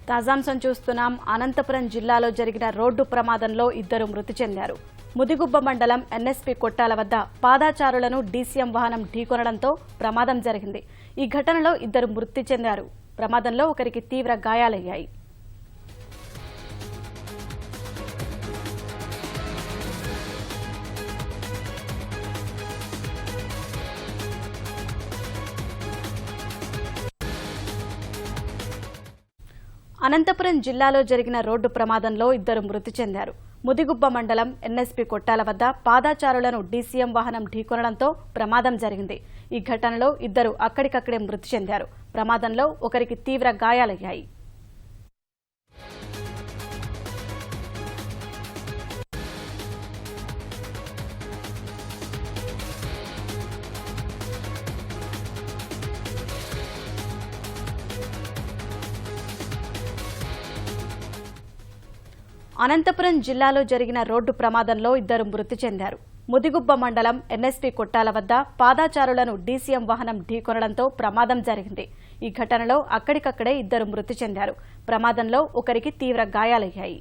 తాజాంశం చూస్తున్నాం. అనంతపురం జిల్లాలో జరిగిన రోడ్డు ప్రమాదంలో ఇద్దరు మృతి చెందారు. ముదిగుబ్బ మండలం ఎన్ఎస్పీ కొట్టాల వద్ద పాదాచారులను డీసీఎం వాహనం ఢీకొనడంతో ప్రమాదం జరిగింది. ఈ ఘటనలో ఇద్దరు మృతి చెందారు. ప్రమాదంలో ఒకరికి తీవ్ర గాయాలయ్యాయి. అనంతపురం జిల్లాలో జరిగిన రోడ్డు ప్రమాదంలో ఇద్దరు మృతి చెందారు. ముదిగుబ్బ మండలం ఎన్ఎస్పీ కొట్టాల వద్ద పాదాచారులను డీసీఎం వాహనం ఢీకొనడంతో ప్రమాదం జరిగింది. ఈ ఘటనలో ఇద్దరు అక్కడికక్కడే మృతి చెందారు. ప్రమాదంలో ఒకరికి తీవ్ర గాయాలయ్యాయి. అనంతపురం జిల్లాలో జరిగిన రోడ్డు ప్రమాదంలో ఇద్దరు మృతి చెందారు. ముదిగుబ్బ మండలం ఎన్ఎస్పీ కొట్టాల వద్ద పాదాచారులను డీసీఎం వాహనం ఢీకొనడంతో ప్రమాదం జరిగింది. ఈ ఘటనలో అక్కడికక్కడే ఇద్దరు మృతి చెందారు. ప్రమాదంలో ఒకరికి తీవ్ర గాయాలయ్యాయి.